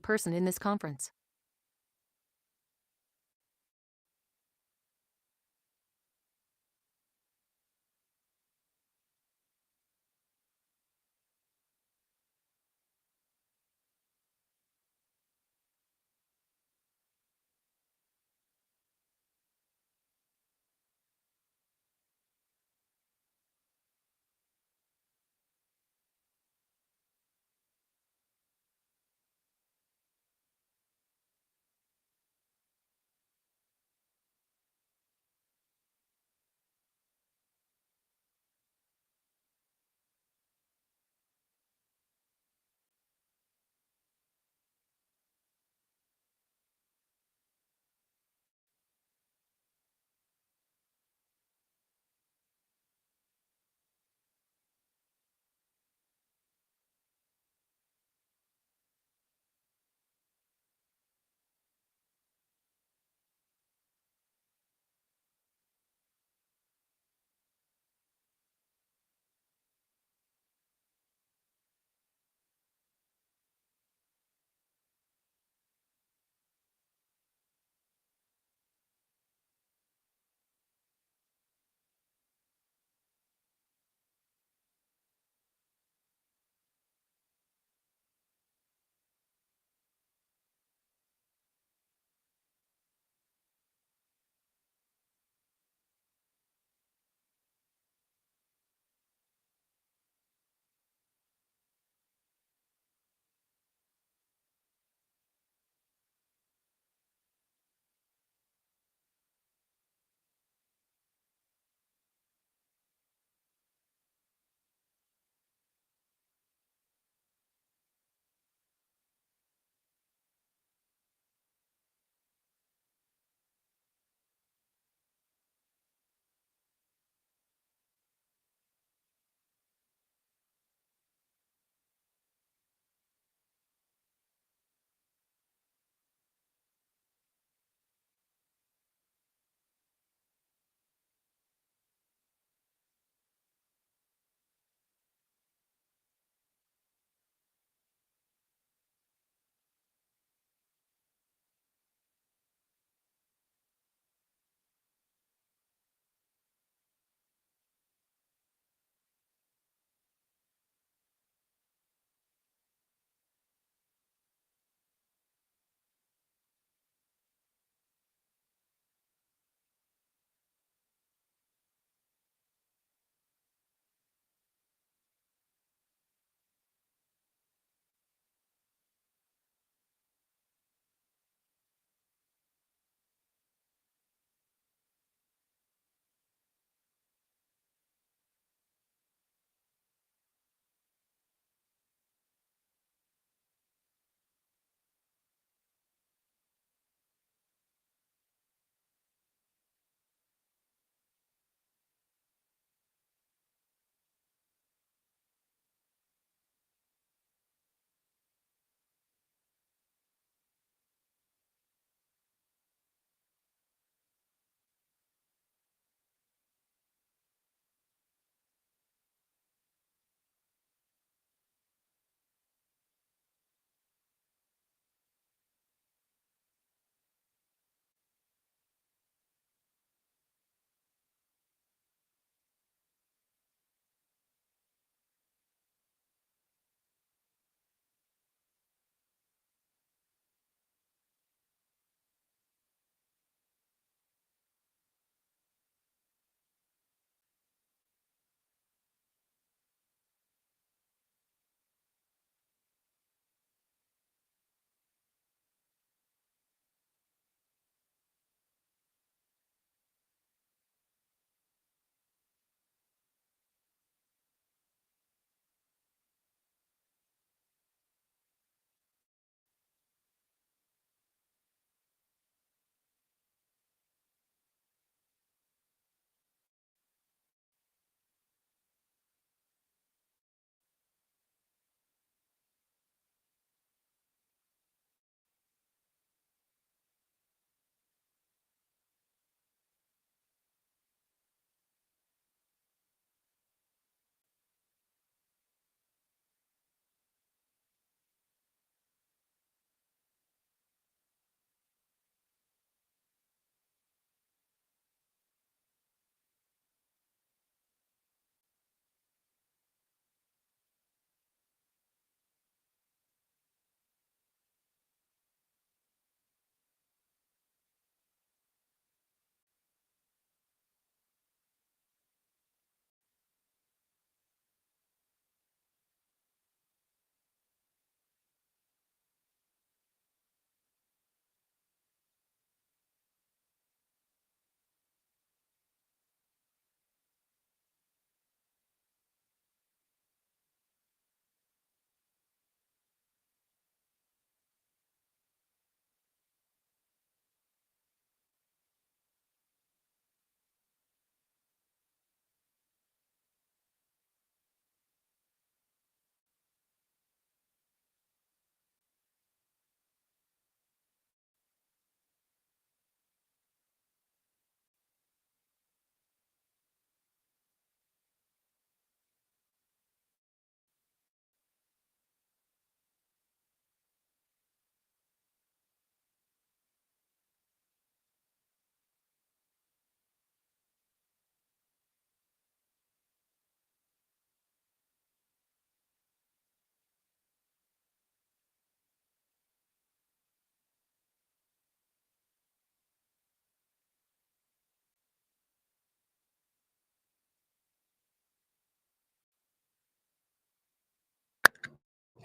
person in this conference.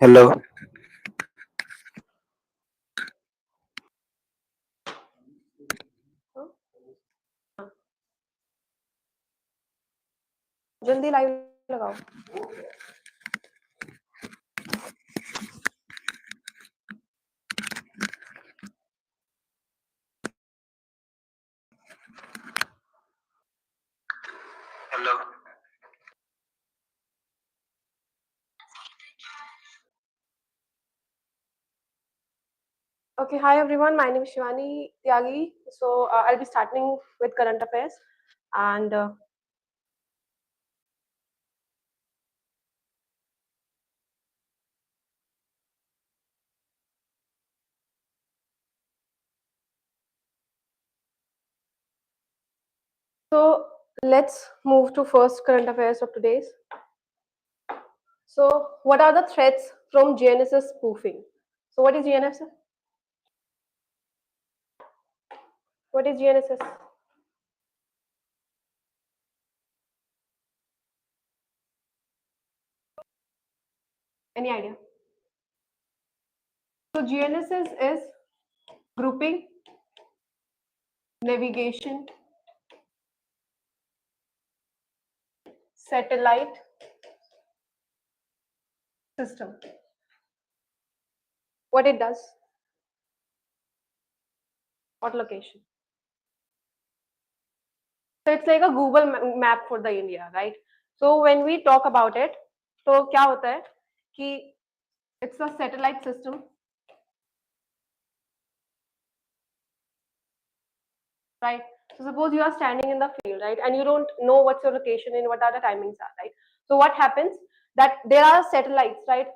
Hello. जल्दी live लगाओ। Hello. Okay, hi everyone. My name is Shivani Tyagi. So I'll be starting with current affairs, and so let's move to first current affairs of today's. So what are the threats from GNSS spoofing? So what is GNSS? What is GNSS? Any idea? So GNSS is grouping, navigation, satellite system. What it does? What location? So it's like a Google map for the India, right? So when we talk about it, तो क्या होता है कि it's a satellite system, right? So suppose you are standing in the field, right, and you don't know what's your location and what are the timings are, right? So what happens that there are satellites, right,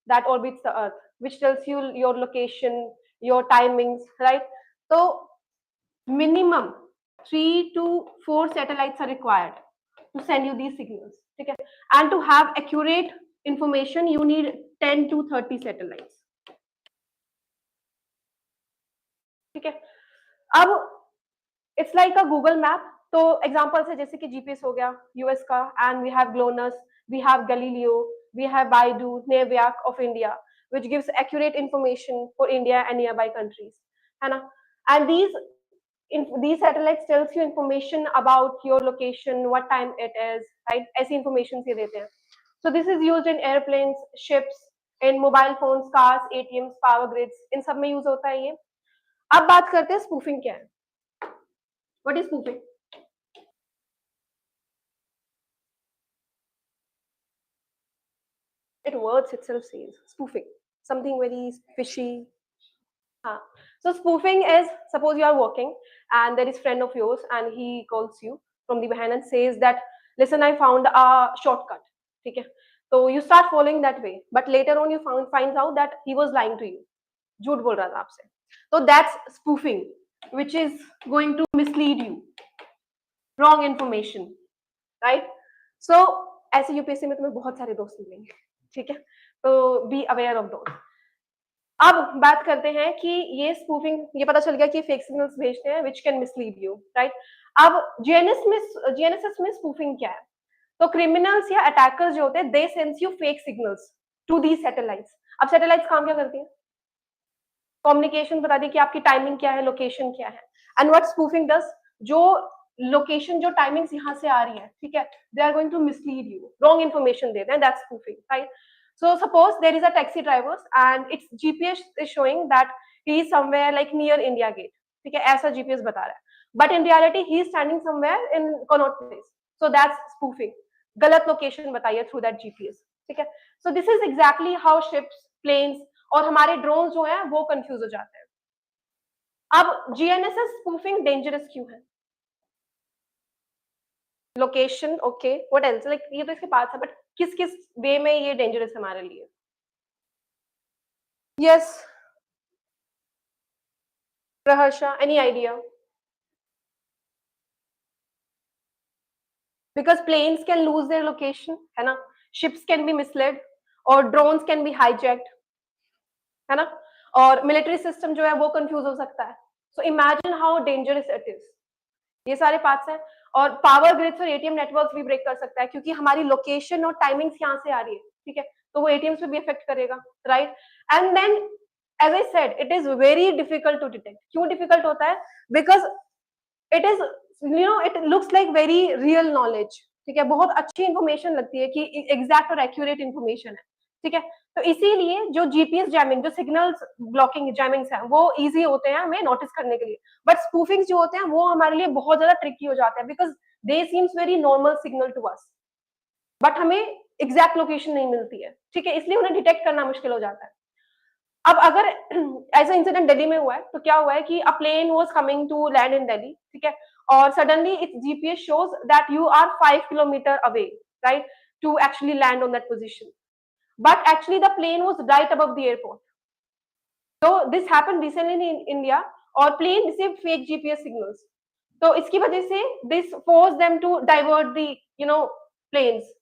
that orbits the Earth, which tells you your location, your timings, right? So minimum 3 to 4 satellites are required to send you these signals. Okay? And to have accurate information, you need 10 to 30 satellites. Okay? अब it's like a Google map. तो examples है जैसे कि GPS हो गया US का, and we have GLONASS, we have Galileo, we have Baidu, Naviac of India, which gives accurate information for India and nearby countries, है ना? And these satellites tells you information about your location, what time it is, right? ऐसी information ये देते हैं. So this is used in airplanes, ships, in mobile phones, cars, ATMs, power grids, इन सब में use होता है ये. अब बात करते हैं spoofing क्या है. What is spoofing? It words itself says spoofing, something very fishy. So spoofing is, suppose you are working and there is friend of yours and he calls you from the behind and says that, listen, I found a shortcut. Okay? So you start following that way, but later on you finds out that he was lying to you. झूठ बोल रहा था आपसे. So that's spoofing, which is going to mislead you. Wrong information, right? So ऐसे UPSC में तुम्हें बहुत सारे दोस्त मिलेंगे, ठीक है? तो बी अवेयर ऑफ दोस्त. अब बात करते हैं कि ये स्पूफिंग, ये पता चल गया कि फेक सिग्नल्स भेजते हैं which can mislead you, right? अब जीएनएसएस में स्पूफिंग क्या है? तो क्रिमिनल्स या अटैकर्स जो होते हैं, they sends you fake signals to the satellites. अब सैटेलाइट्स काम क्या करती है? कम्युनिकेशन बता दी कि आपकी टाइमिंग क्या है, लोकेशन क्या है. एंड व्हाट स्पूफिंग डज, जो लोकेशन, जो टाइमिंग्स यहाँ से आ रही है, ठीक है, they are going to mislead you, wrong information देते हैं, that's spoofing, right? So suppose there is a taxi driver and its GPS is showing that he is somewhere like near India Gate. ठीक है, ऐसा GPS बता रहा है. But in reality he is standing somewhere in Connaught Place. So that's spoofing. गलत location बताइए through that GPS. ठीक है. So this is exactly how ships, planes और हमारे ड्रोन जो हैं वो कंफ्यूज हो जाते हैं. अब GNSS spoofing dangerous क्यों है? Location, okay, what else? Like ये तो इसके पास है, बट किस किस वे में ये डेंजरस है हमारे लिए? Yes, Praharsha, any idea? Because planes can lose their location, है ना? Ships can be misled और drones can be hijacked, है ना? और military system जो है वो confuse हो सकता है. So imagine how dangerous it is. ये सारे पार्ट्स हैं. और पावर ग्रिड्स और एटीएम नेटवर्क्स भी ब्रेक कर सकता है क्योंकि हमारी लोकेशन और टाइमिंग्स यहाँ से आ रही है, ठीक है? तो वो एटीएम्स पे भी इफेक्ट करेगा, right? And then as I said it is very difficult to detect. क्यों डिफिकल्ट होता है? Because it is it looks like very real knowledge. ठीक है, बहुत अच्छी इंफॉर्मेशन लगती है कि एग्जैक्ट और एक्यूरेट इंफॉर्मेशन है. ठीक है, तो इसीलिए जो जीपीएस जैमिंग, जो सिग्नल्स ब्लॉकिंग जैमिंग्स हैं, वो इजी होते हैं हमें नोटिस करने के लिए. बट स्पूफिंग्स जो होते हैं वो हमारे लिए बहुत ज्यादा ट्रिकी हो जाते हैं because they seems very normal signal to us, but हमें एग्जैक्ट लोकेशन नहीं मिलती है. ठीक है, इसलिए उन्हें डिटेक्ट करना मुश्किल हो जाता है. अब अगर ऐसा इंसिडेंट दिल्ली में हुआ है तो क्या हुआ है कि a plane was coming to land in Delhi. ठीक है, और suddenly its GPS shows that you are 5 kilometre away, right, to actually land on that position, but actually the plane was right above the airport. So this happened recently in India, और plane received fake GPS signals. तो इसकी वजह से this forced them to divert the planes.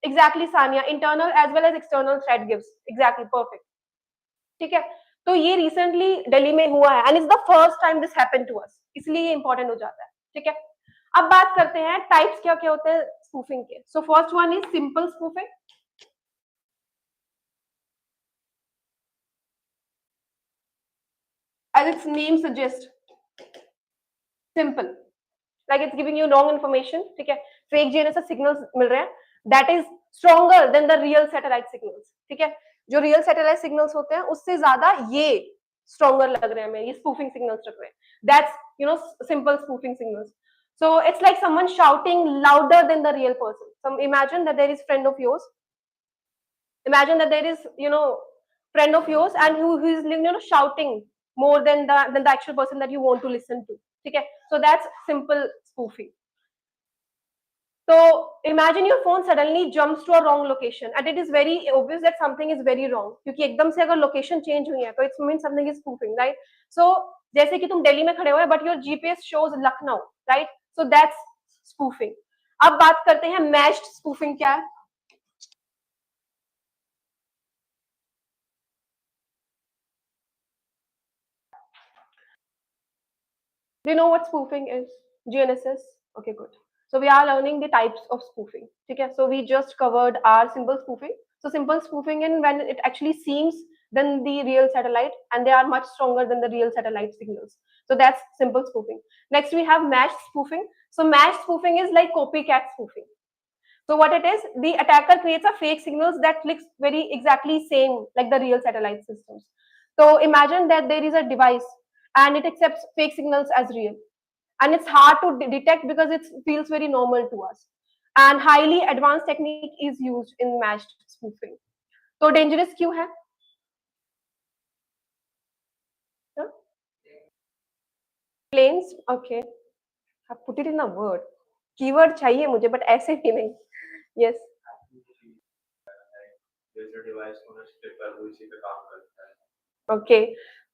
Exactly, Sania, internal as well as external threat gives. Exactly, perfect. ठीक है, तो ये recently Delhi में हुआ है and it's the first time this happened to us, इसलिए ये important हो जाता है. ठीक है, अब बात करते हैं टाइप्स क्या क्या होते हैं स्पूफिंग के. So first one is simple spoofing. As its name suggests, simple, like it's giving you wrong information. ठीक है, fake GNSS signals मिल रहे हैं, that is stronger than the real satellite signals. ठीक है, जो real satellite signals होते हैं उससे ज्यादा ये stronger लग रहे हैं हमें, ये spoofing signals लग रहे हैं. That's simple spoofing signals. So it's like someone shouting louder than the real person. So imagine that there is friend of yours. Imagine that there is friend of yours and who is shouting more than the actual person that you want to listen to. Okay, so that's simple spoofing. So imagine your phone suddenly jumps to a wrong location and it is very obvious that something is very wrong, क्योंकि एकदम से अगर location change हुई है तो it means something is spoofing, right? So जैसे कि तुम दिल्ली में खड़े हो है but your GPS shows Lucknow, right? So that's spoofing. अब बात करते हैं matched spoofing क्या है. Do you know what spoofing is? GNSS? Okay, good. So we are learning the types of spoofing. Okay, so we just covered our simple spoofing. So simple spoofing in when it actually seems than the real satellite and they are much stronger than the real satellite signals. So that's simple spoofing. Next we have matched spoofing. So matched spoofing is like copycat spoofing. So what it is, the attacker creates a fake signals that looks very exactly same like the real satellite systems. So imagine that there is a device and it accepts fake signals as real. And it's hard to detect because it feels very normal to us. And highly advanced technique is used in matched spoofing. So dangerous क्यों है? Planes, okay. I put it in a word. Keyword चाहिए मुझे, but ऐसे भी नहीं. Yes. Okay,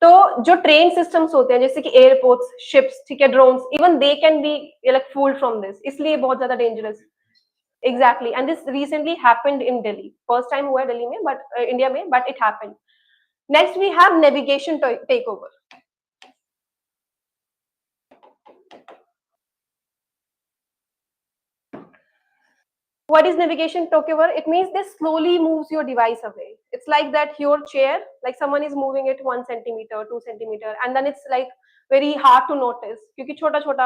तो जो train systems होते हैं जैसे कि एयरपोर्ट्स, शिप्स, ठीक है, drones, even they can be like fooled from this, इसलिए बहुत ज्यादा dangerous. Exactly, and this recently happened in Delhi. First time हुआ है दिल्ली में, बट इंडिया में, but it happened. Next we have navigation take over. What is navigation takeover? It means this slowly moves your device away. It's like that your chair, like someone is moving it 1 centimeter, 2 centimeter, and then it's like very hard to notice क्योंकि छोटा छोटा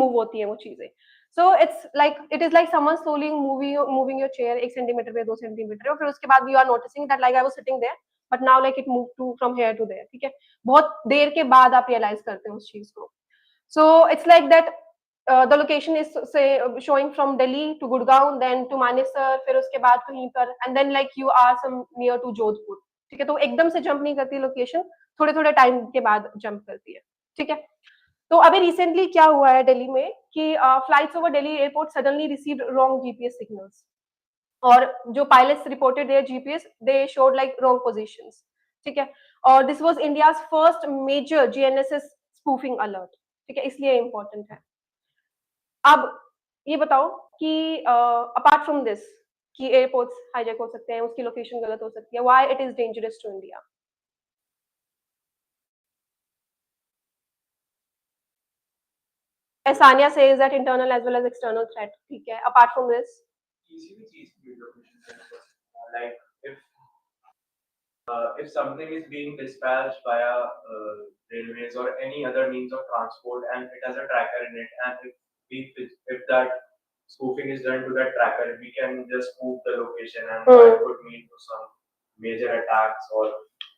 move होती है वो चीजें. So it's like it is like someone slowly moving your chair 1 centimeter पे 2 centimeter, और फिर उसके बाद you are noticing that like I was sitting there, but now like it moved to from here to there. ठीक है, बहुत देर के बाद आप realize करते हो उस चीज को. So it's like that. The location is say showing from Delhi to Gurgaon, then to Manesar, फिर उसके बाद कहीं पर, and then like you are some near to Jodhpur. ठीक है, तो एकदम से जंप नहीं करती लोकेशन, थोड़े थोड़े टाइम के बाद जंप करती है. ठीक है, तो अभी रिसेंटली क्या हुआ है दिल्ली में कि flights over Delhi airport suddenly received wrong GPS signals, और जो pilots reported their GPS they showed like wrong positions. ठीक है, और this was India's first major GNSS spoofing alert. ठीक है, इसलिए इंपॉर्टेंट है. अब ये बताओ कि अपार्ट फ्रॉम दिस कि एयरपोर्ट्स हाईजैक हो सकते हैं, उसकी लोकेशन गलत हो सकती है, why it is dangerous to India. Asania says that internal as well as external threat. ठीक है, apart from this like if something is being dispatched via railways or any other means of transport and it has a tracker in it, and if that spoofing is done to that tracker, we can just spoof the location, and that could mean to some major attacks or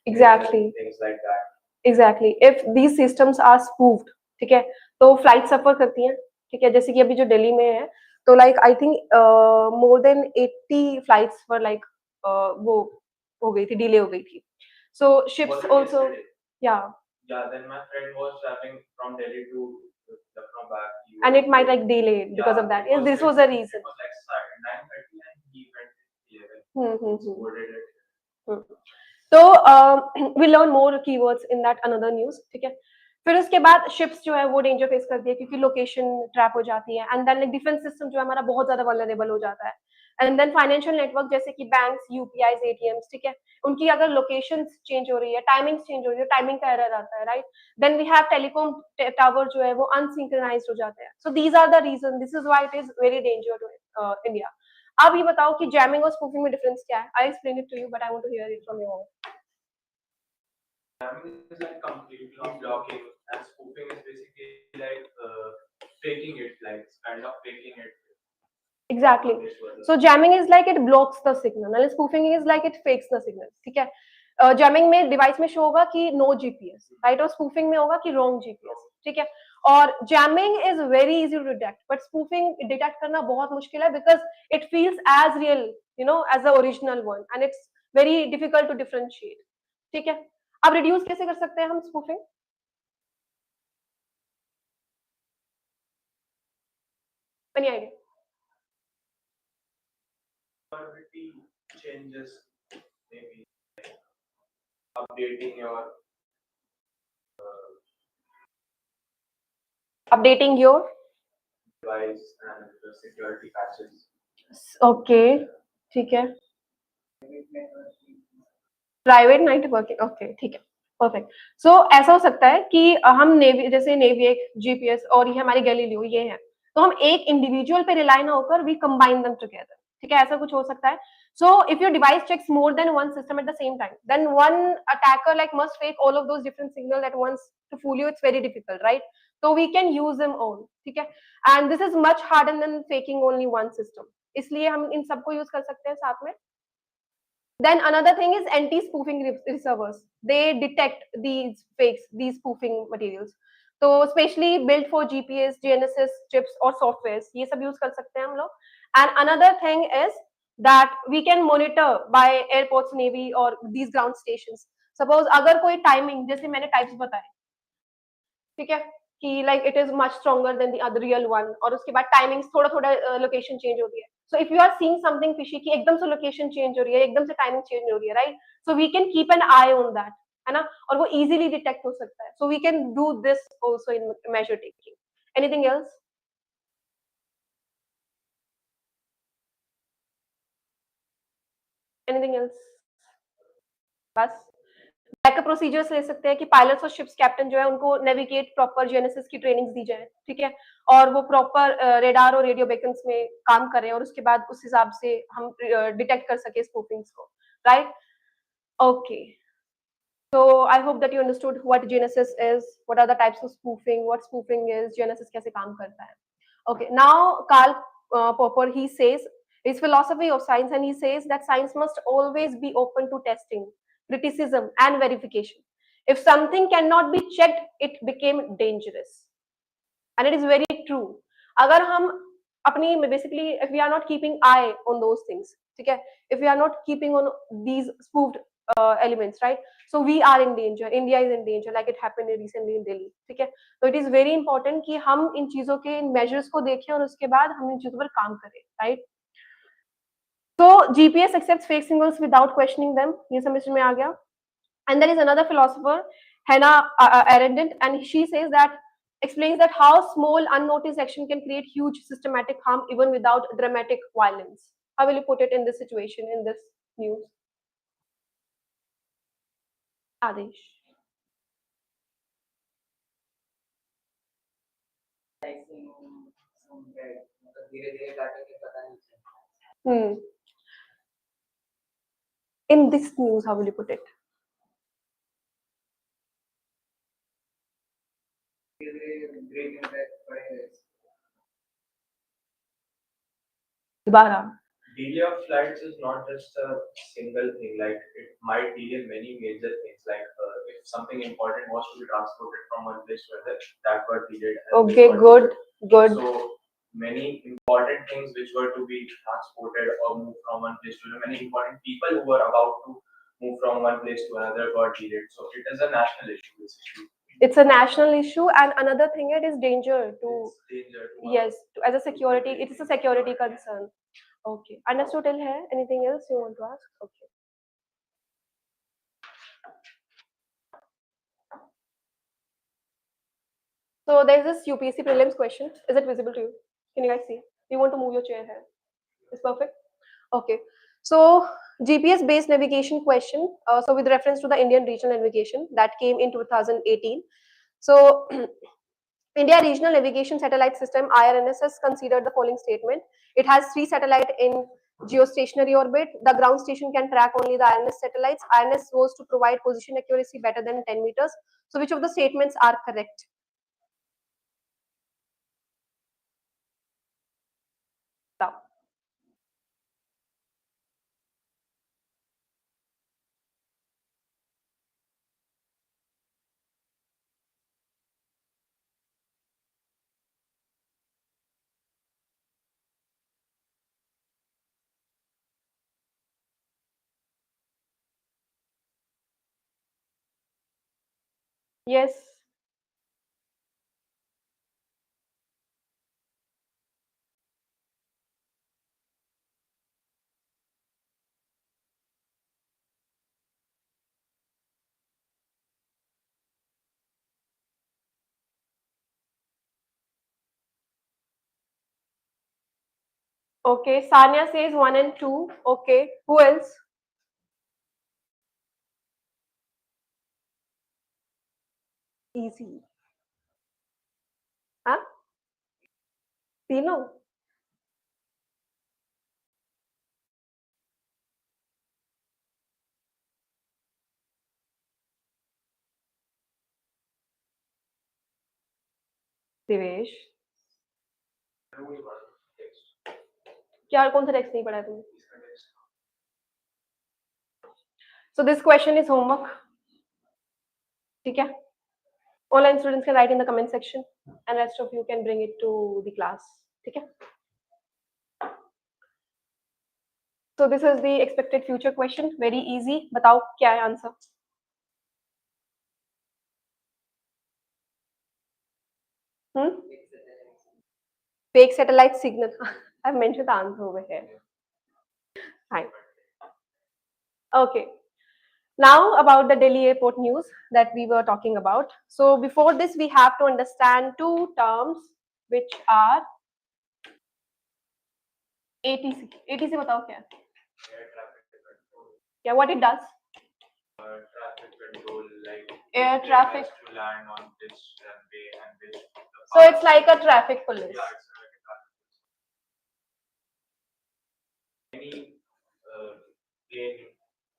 exactly things like that. Exactly. If these systems are spoofed, ठीक है, तो flight सफर करती हैं, ठीक है, जैसे कि अभी जो दिल्ली में है, तो like I think more than 80 flights for like वो हो गई थी, डिले हो गई थी. So ships also, yeah. Yeah, then my friend was traveling from Delhi to Lucknow back. And it might like delay because of that. Yes, this was a reason. It was like 9:30 and he went 11. So boarded it. तो we learn more keywords in that another news, ठीक है. फिर उसके बाद ships जो है वो danger face करती है क्योंकि लोकेशन ट्रैप हो जाती है, and then like defence system जो है हमारा बहुत ज्यादा वल्नरेबल हो जाता है, एंड देन फाइनेंशियल नेटवर्क जैसे कि बैंक्स, यूपीआई, एटीएम्स, ठीक है, उनकी अगर लोकेशन चेंज हो रही है, टाइमिंग्स चेंज हो रही है, टाइमिंग का एरर आता है, right. Then we have telecom tower जो है वो अनसिंक्रोनाइज्ड हो जाते हैं. So these are the reason, this is why it is very danger to India. अब ये बताओ कि जैमिंग और स्पूफिंग में डिफरेंस क्या है. I explain it to you but I want to hear it from your. Jamming is like completely blocking, and spoofing is basically like faking it, like kind of faking it. Exactly. So jamming is like it blocks the signal, and spoofing is like it fakes the signal. ठीक है. Jamming में device में show होगा कि no GPS, right, और spoofing में होगा कि रॉन्ग जीपीएस, ठीक है. और jamming is very easy to detect, but spoofing detect करना बहुत मुश्किल है because it feels as real, you know, as the original one, and it's very difficult to differentiate, ठीक है. अब रिड्यूस कैसे कर सकते हैं हम spoofing? Any idea? Changes, maybe updating your device and the security patches. Okay, ठीक है. प्राइवेट नेटवर्किंग, ओके, ठीक है, परफेक्ट. सो ऐसा हो सकता है कि हम नेवी, जैसे नेविक, जीपीएस और ये हमारी गैलीलियो ये हैं, तो हम एक इंडिविजुअल पे रिलाई ना होकर वी कंबाइन देम टुगेदर, ठीक है, ऐसा कुछ हो सकता है. So if your device checks more than one system at the same time, then one attacker like must fake all of those different signals at once to fool you. It's very difficult, right? So we can use them all, ठीक है, and this is much harder than faking only one system. इसलिए हम इन सबको use कर सकते हैं साथ में. Then another thing is anti-spoofing reservoirs. They detect these fakes, these spoofing materials. So especially built for GPS, GNSS chips or softwares. ये सब use कर सकते हैं हम लोग. And another thing is that we can monitor by airports, navy or these ground stations. Suppose अगर कोई timing, जैसे मैंने types बताए, ठीक है, कि like it is much stronger than the other real one, और उसके बाद timings थोड़ा थोड़ा location change होती है. So if you are seeing something fishy कि एकदम से location change हो रही है, एकदम से timing change हो रही है, right? So we can keep an eye on that, है ना, और वो easily detect हो सकता है. So we can do this also in measure taking. Anything else? Anything else? बस बैकअप प्रोसीजर्स ले सकते हैं कि पायलट्स और शिप्स कैप्टन जो है उनको नेविगेट प्रॉपर जीएनएसएस की ट्रेनिंग्स दी जाए, ठीक है, और वो प्रॉपर रेडार और रेडियो बेकन्स में काम करें और उसके बाद उस हिसाब से हम डिटेक्ट कर सके स्पूफिंग्स को, right. Okay, so I hope that you understood what GNSS is, what are the types of spoofing, what spoofing is, GNSS कैसे काम करता है. Okay, now Karl Popper, he says his philosophy of science, and he says that science must always be open to testing, criticism and verification. If something cannot be checked, it became dangerous, and it is very true. अगर हम अपनी basically if we are not keeping eye on those things, ठीक है, if we are not keeping on these spoofed elements, right? So we are in danger. India is in danger, like it happened recently in Delhi, ठीक है. So it is very important कि हम इन चीजों के measures को देखें और उसके बाद हम इन चीजों पर काम करें, right? So GPS accepts fake signals without questioning them. ये समझ में आ गया. And there is another philosopher, Hannah Arendt, and she says that explains that how small unnoticed action can create huge systematic harm even without dramatic violence. How will you put it in this situation, in this news? Adesh. Hmm. In this news, how will you put it? Dobaरा. Delay of flights is not just a single thing. Like it might delay many major things. Like if something important was to be transported from one place to another, that got delayed. Okay, good, good. So many important things which were to be transported or moved from one place to another. Many important people who were about to move from one place to another got delayed. So it is a national issue, basically. It's a national issue, and another thing, it is danger to. It's danger to Yes, as a security, it is a security concern. Okay, understood till here. Anything else you want to ask? Okay. So there's this UPSC prelims question. Is it visible to you? Can you guys see? You want to move your chair here? It's perfect. Okay. So GPS based navigation question. So with reference to the Indian regional navigation that came in 2018. So India Regional Navigation Satellite System (IRNS) has considered the following statement. It has 3 satellites in geostationary orbit. The ground station can track only the IRNS satellites. IRNS was to provide position accuracy better than 10 meters. So which of the statements are correct? Now, yes. Okay, Sanya says 1 and 2. Okay, who else? Easy. Huh? तीनों? दिवेश क्या कौन सा text नहीं पढ़ा है तुमने? So this question is homework. ठीक है? Online students can write in the comment section, and rest of you can bring it to the class. ठीक है? So this is the expected future question. Very easy. बताओ क्या है answer? Fake satellite signal. I've mentioned the answer over here. Fine. Okay. Now about the Delhi airport news that we were talking about. So before this, we have to understand 2 terms which are ATC. ATC बताओ क्या है? Yeah, what it does? Traffic control, like Air traffic. To land on this runway and this. So it's like a traffic police. Yeah, it's like a traffic police. Any plane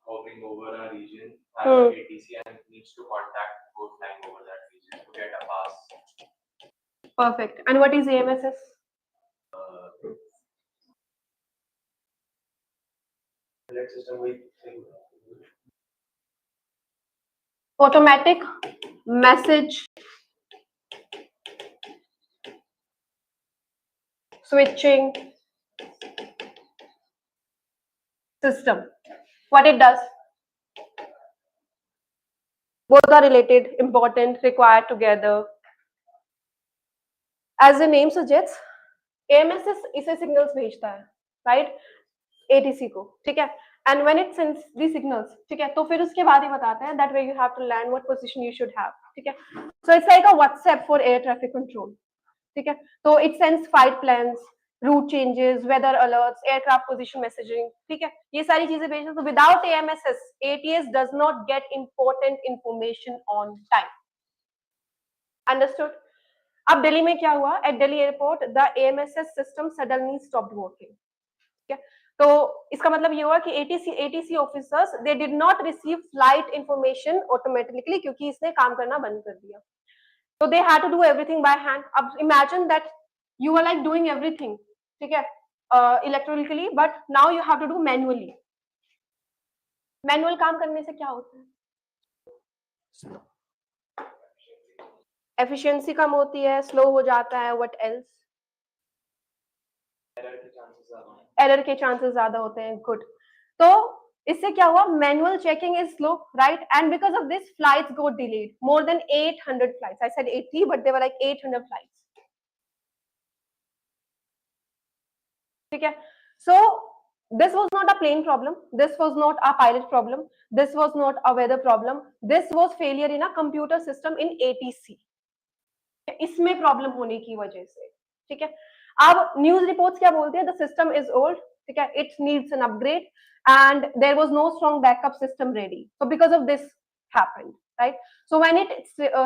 hovering over a region has an ATC and needs to contact before flying over that region to get a pass. Perfect. And what is AMSS? System Automatic message switching system. What it does? Both are related, important, required together. As the name suggests, AMSS इसे signals भेजता है, right? ATC को, ठीक है? And when it sends the signals, ठीक है? तो फिर उसके बाद ही बताते हैं that way you have to land, what position you should have, ठीक है? So it's like a WhatsApp for air traffic control, ठीक है? So it sends flight plans, route changes, weather alerts, aircraft position messaging, ठीक है? ये सारी चीजें भेजते हैं. So without AMSS, ATS does not get important information on time. Understood? अब दिल्ली में क्या हुआ? At Delhi airport, the AMSS system suddenly stopped working. Okay? तो इसका मतलब ये हुआ कि ATC officers they did not receive flight information automatically, क्योंकि इसने काम करना बंद कर दिया. So they had to do everything by hand. अब imagine that you are like doing everything, ठीक है, electronically, but now you have to do manually. Manual काम करने से क्या होता है? Efficiency कम होती है, slow हो जाता है. What else? Error के chances ज़्यादा होते हैं. Good. तो इससे क्या हुआ? Manual checking is slow, right? And because of this, flights got delayed. More than 800 flights. I said 80, but they were like 800 flights. ठीक है. So this was not a plane problem. This was not a pilot problem. This was not a weather problem. This was failure in a computer system in ATC. इसमें problem होने की वजह से. ठीक है. अब न्यूज रिपोर्ट्स क्या बोलते हैं? The system is old. ठीक है. It needs an upgrade and there was no strong backup system ready, so because of this happened, right? So when it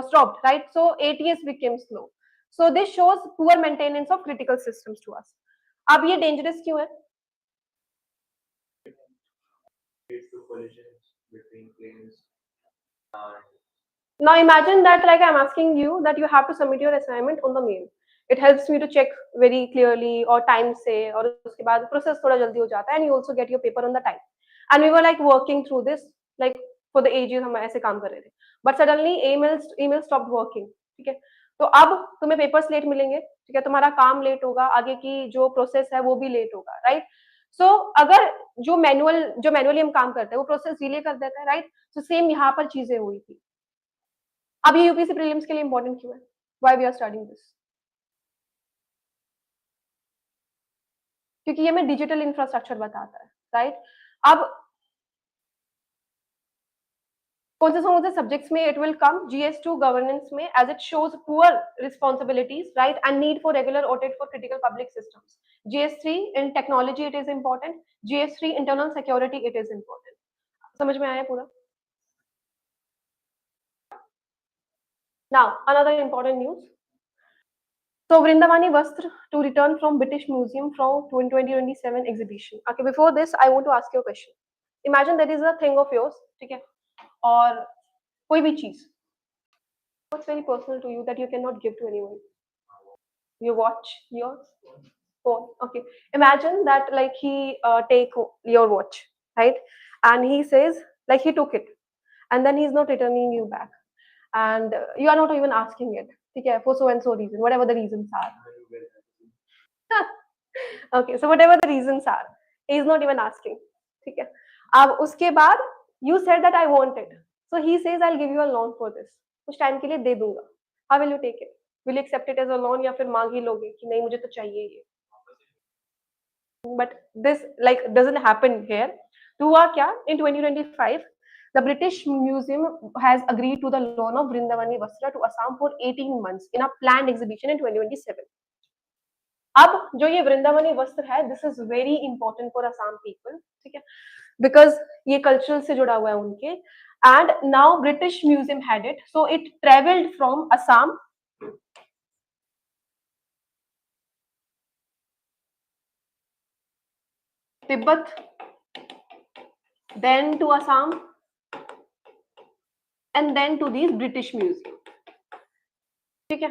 stopped, right, so ATS became slow. So this shows poor maintenance of critical systems to us. अब ये dangerous क्यों है? Between planes. Now imagine that, like, I'm asking you that you have to submit your assignment on the mail. It helps me to check very clearly और time से, और उसके बाद process थोड़ा जल्दी हो जाता है, and you also get your paper on the time. And we were like working through this like for the ages, हम ऐसे काम कर रहे थे. But suddenly email stopped working. ठीक है. तो अब तुम्हें papers late मिलेंगे. ठीक है. तुम्हारा काम late होगा, आगे की जो process है वो भी late होगा, right? So अगर जो manually हम काम करते हैं वो process delay कर देता है, right? So same यहाँ पर चीजें हुई थी. अब ये यूपीएससी प्रीलिम्स के लिए इंपॉर्टेंट क्यों है? Why we are studying this? क्योंकि ये हमें डिजिटल इंफ्रास्ट्रक्चर बताता है, राइट? अब कौन से समझते सब्जेक्ट्स में it will come? GS2 governance में, as it shows poor responsibilities, right, and need for regular audit for critical public systems. GS3 in technology it is important. GS3 internal security it is important. समझ में आया पूरा? Now another important news. So Vrindavani Vastra to return from British Museum from 2027 exhibition. Okay, before this, I want to ask you a question. Imagine there is a thing of yours, ठीक है, और कोई भी चीज. What's very personal to you that you cannot give to anyone? Your watch, yours, phone. Okay. Imagine that like he take your watch, right, and he says like he took it, and then he's not returning you back, and you are not even asking it. Okay, for so and so reason, whatever the reasons are. Okay, so whatever the reasons are, he is not even asking. ठीक है. अब उसके बाद you said that I want it, so he says I'll give you a loan for this. कुछ time के लिए दे दूंगा. How will you take it? Will you accept it as a loan या फिर मांग ही लोगे कि नहीं मुझे तो चाहिए ये? But this like doesn't happen here. तो हुआ क्या? In 2025, the British Museum has agreed to the loan of Vrindavani Vastra to Assam for 18 months in a planned exhibition in 2027. अब जो ये वृंदावनी वस्त्र है, this is very important for Assam people, ठीक है, बिकॉज ये कल्चरल से जुड़ा हुआ है उनके. And now British museum had it, so it travelled from Assam Tibet, then to Assam, and then to these British Museum. ठीक है.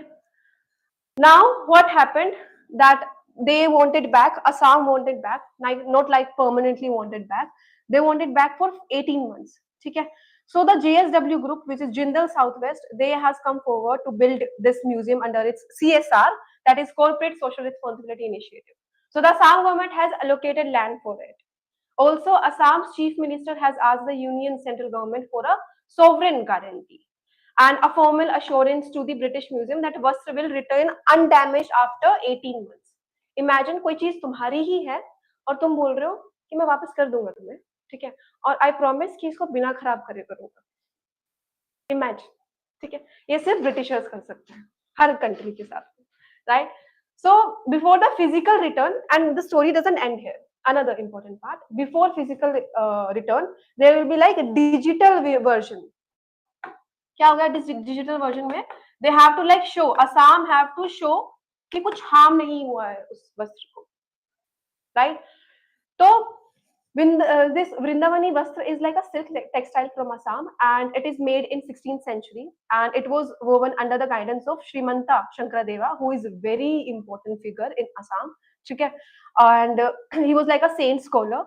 Now what happened that they wanted back, Assam wanted back, not like permanently wanted back, they wanted back for 18 months. ठीक है. So the JSW group, which is Jindal Southwest, they has come forward to build this museum under its CSR, that is Corporate Social Responsibility Initiative. So the Assam government has allocated land for it. Also, Assam's chief minister has asked the union central government for a sovereign guarantee and a formal assurance to the British Museum that Vastra will return undamaged after 18 months. Imagine कोई चीज तुम्हारी ही है और तुम बोल रहे हो कि मैं वापस कर दूंगा तुम्हें, ठीक है, और I promise कि इसको बिना खराब करे करूंगा. Imagine, ठीक है, ये सिर्फ ब्रिटिशर्स कर सकते हैं हर कंट्री के साथ, right? So before the physical return, and the story doesn't end here. Another important part, before physical return, there will be like a digital version. क्या होगा डिजिटल वर्जन में? They have to like show, Assam have to show कि कुछ harm नहीं हुआ है उस वस्त्र को, right? So this Vrindavani Vastra is like a silk textile from Assam, and it is made in 16th century, and it was woven under the guidance of Srimanta Shankaradeva, who is a very important figure in Assam. Okay? And he was like a saint scholar.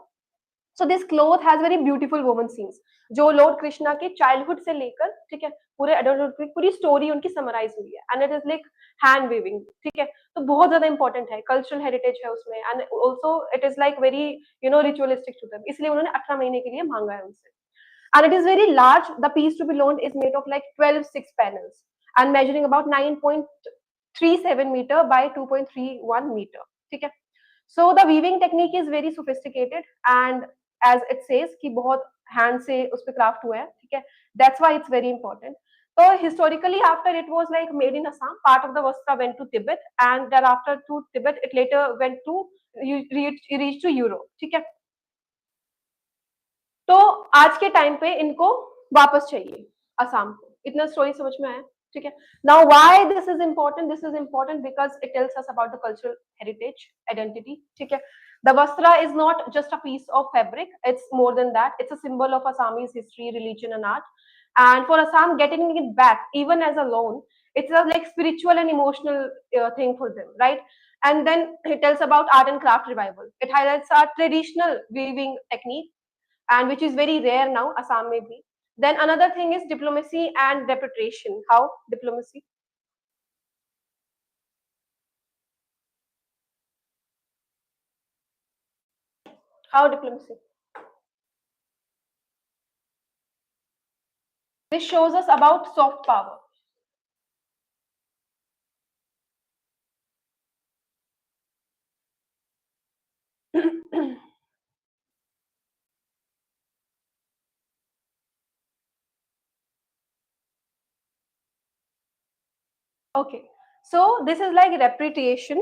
So this cloth has very beautiful woman scenes, जो Lord Krishna के childhood से लेकर, ठीक है, पूरे adulthood की पूरी story उनकी समराइज हुई है, and it is like hand weaving, ठीक है, तो बहुत ज्यादा इंपॉर्टेंट है, कल्चरल हेरिटेज है उसमें, and also it is like very ritualistic to them, इसलिए उन्होंने 18 महीने के लिए मांगा है उनसे, and it is very large. The piece to be loaned is made of like 12 6 panels and measuring about 9.37 meter by 2.31 meter, ठीक है. So the weaving technique is very sophisticated, and as it says कि बहुत hand से उस पे craft हुआ है, ठीक है, that's why it's very important. So historically, after it was like made in Assam, part of the Vastra went to Tibet, and thereafter to Tibet, it later went to reached to Europe, ठीक है. तो आज के time पे इनको वापस चाहिए असम को, इतना स्टोरी समझ में आया, ठीक है. Now why this is important because it tells us about the cultural heritage identity, ठीक है. द वस्त्र is not just a piece of fabric, it's more than that, it's a symbol of Assamese history, religion and art, and for Assam getting it back even as a loan, it's a like spiritual and emotional thing for them, right? And then it tells about art and craft revival, it highlights our traditional weaving technique, and which is very rare now, Assam may be. Then another thing is diplomacy and reputation. How diplomacy? How diplomacy? This shows us about soft power. Okay, so this is like reputation.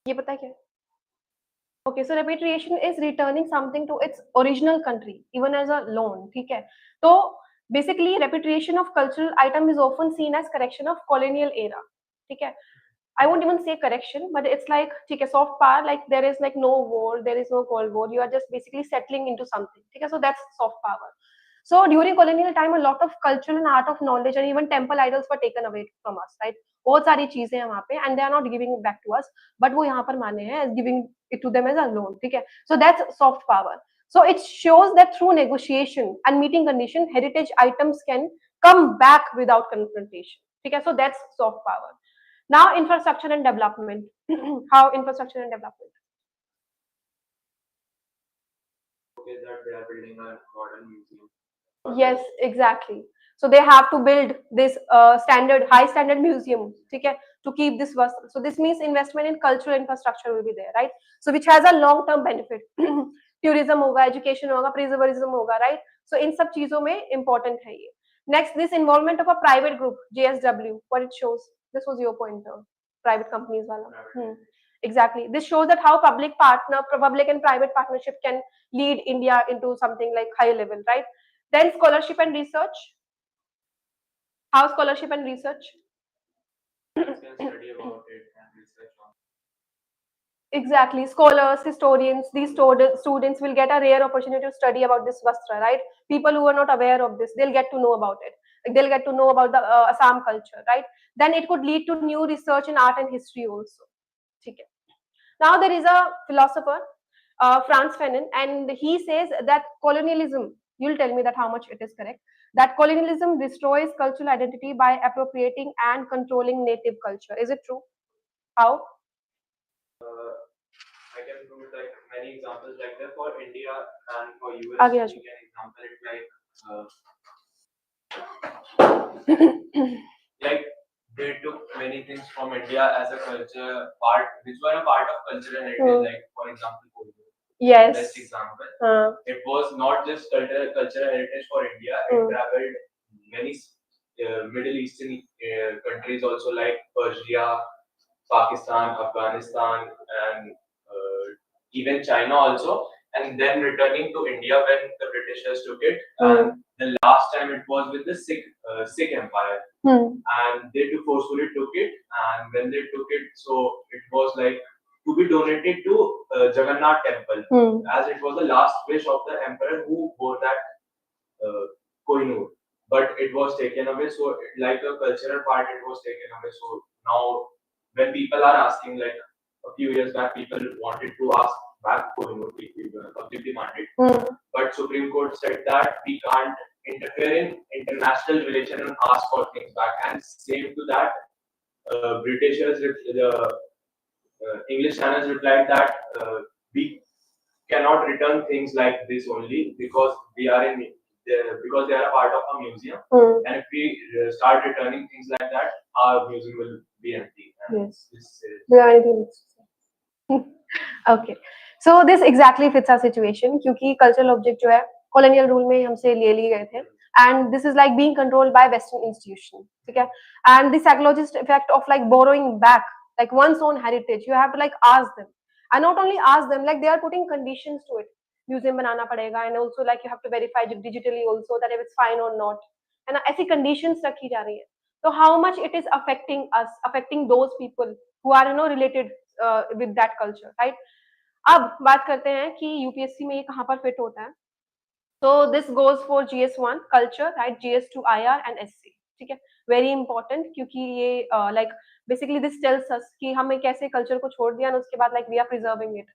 ये पता है क्या है? Okay, so repatriation is returning something to its original country, even as a loan. ठीक है, तो basically repatriation of cultural item is often seen as correction of colonial era. ठीक है, I won't even say correction, but it's like ठीक है, soft power, like there is like no war, there is no cold war, you are just basically settling into something. ठीक है, so that's soft power. So during colonial time, a lot of cultural and art of knowledge and even temple idols were taken away from us, right? बहुत सारी चीजें हैं वहाँ पे, and they are not giving it back to us, but वो यहाँ पर माने हैं as giving it to them as a loan, ठीक है? So that's soft power. So it shows that through negotiation and meeting condition, heritage items can come back without confrontation, ठीक है? So that's soft power. Now infrastructure and development. How infrastructure and development? Okay, that they are building a modern museum. Yes, exactly. So they have to build this high standard museum, okay, to keep this vastra. So this means investment in cultural infrastructure will be there, right? So which has a long term benefit. Tourism होगा, education होगा, preservatism होगा, right? So इन सब चीजों में important है ये. Next, this involvement of a private group, JSW, what it shows. This was your pointer, private companies wala. Exactly. This shows that how public and private partnership can lead India into something like higher level, right? Then scholarship and research. How scholarship and research? Can study about it and research on. Exactly. Scholars, historians, these students will get a rare opportunity to study about this Vastra, right? People who are not aware of this, they'll get to know about it. They'll get to know about the Assam culture, right? Then it could lead to new research in art and history also. Okay. Now there is a philosopher, Franz Fanon, and he says that colonialism, you'll tell me that how much it is correct, that colonialism destroys cultural identity by appropriating and controlling native culture. Is it true? How? I can prove like many examples like that for India and for US. आगे आ We जाओ. can example it like they took many things from India as a culture part, which were a part of cultural heritage. Like for example, polio. Yes. Best example. It was not just cultural heritage for India. It traveled many Middle Eastern countries also like Persia, Pakistan, Afghanistan, and even China also. And then returning to India when the Britishers took it. And the last time it was with the Sikh Empire. and they forcefully took it. And when they took it, so it was like to be donated to Jagannath temple, as it was the last wish of the emperor who wore that Kohinoor. But it was taken away, so like a cultural part, it was taken away. So now, when people are asking, like a few years back, people wanted to ask back Kohinoor, public demanded, but Supreme Court said that we can't interfere in international relation and ask for things back. And same to that, Britishers, the English channels replied that we cannot return things like this only because we are in because they are a part of a museum, and if we start returning things like that, our museum will be empty. And Yes. this Do you have anything to say? Okay. So this exactly fits our situation क्योंकि cultural object जो है colonial rule में हमसे ले लिए गए थे, and this is like being controlled by Western institution, ठीक है? And the psychologist effect of like borrowing back like one's own heritage, you have to like ask them, and not only ask them, like they are putting conditions to it. Museum बनाना पड़ेगा, and also like you have to verify digitally also that if it's fine or not, and ऐसी conditions रखी जा रही है. So how much it is affecting us, affecting those people who are related with that culture, right? अब बात करते हैं कि यूपीएससी में ये कहाँ पर फिट होता है. So this goes for GS1 culture, right? GS2 IR and SC, ठीक है? Very important क्योंकि ये like basically this tells us कि हमें कैसे culture को छोड़ दिया, और उसके बाद like we are preserving it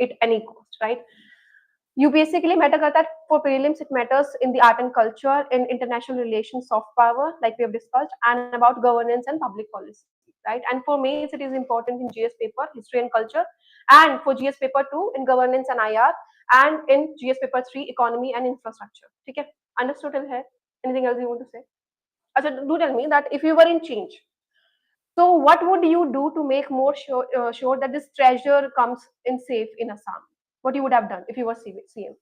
at any cost, right? UPSC के लिए मैटर करता है. For prelims it matters in the art and culture, in international relations, soft power like we have discussed, and about governance and public policy, right? And for mains it is important in GS paper history and culture, and for GS paper 2 in governance and IR, and in GS paper 3 economy and infrastructure, ठीक है? Understood till here? Anything else you want to say? अच्छा, do tell me that if you were in change, so what would you do to make more sure that this treasure comes in safe in Assam? What you would have done if you were CM?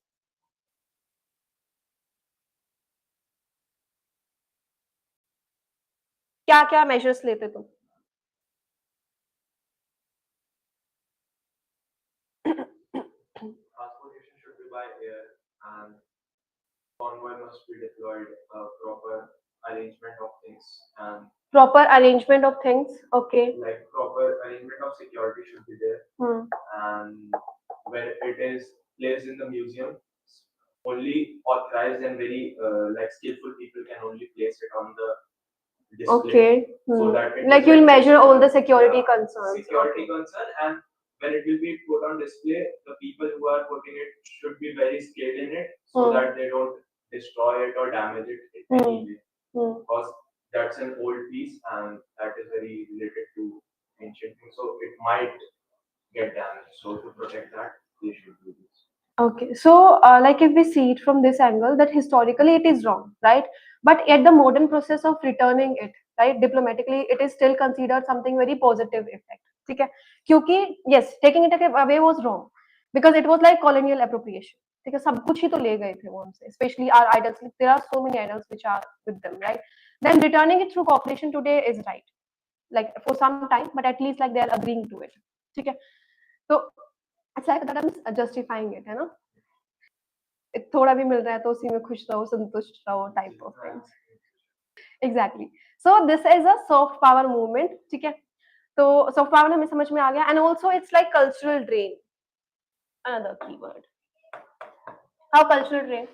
क्या क्या measures लेते तुम? transportation should be by air, and convoy must be deployed. Proper arrangement of things, and Proper arrangement of things, okay. like proper arrangement of security should be there. And when it is placed in the museum, only authorized and very like skillful people can only place it on the display. Okay. So that it Like is you'll like measure all the security yeah, concerns. security Okay. concern, and when it will be put on display, the people who are putting it should be very skilled in it, so that they don't destroy it or damage it in any way. Because that's an old piece and that is very related to ancient things, so it might get damaged. So to protect that, they should do this. Okay, so like if we see it from this angle, that historically it is wrong, right? But at the modern process of returning it, right, diplomatically, it is still considered something very positive effect. ठीक है? क्योंकि yes, taking it away was wrong because it was like colonial appropriation. ठीक है? सब कुछ ही तो ले गए थे वो हमसे, especially our idols. There are so many idols which are with them, right? Then returning it through cooperation today is right, like for some time, but at least like they are agreeing to it. ठीक है? So it's like that I'm justifying it, है ना? थोड़ा भी मिल रहा है तो उसी में खुश रहो, संतुष्ट रहो, type of things. Exactly. So this is a soft power movement, ठीक है? तो सॉफ्ट पावर हमें समझ में आ गया, and also it's like cultural drain, another keyword. How cultural drain?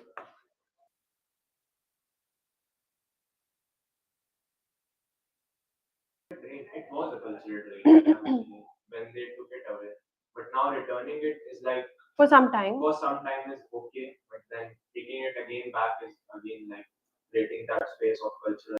It was a cultural drain when they took it away, but now returning it is like For some time. For some time is okay, but then taking it again back is again like creating that space of cultural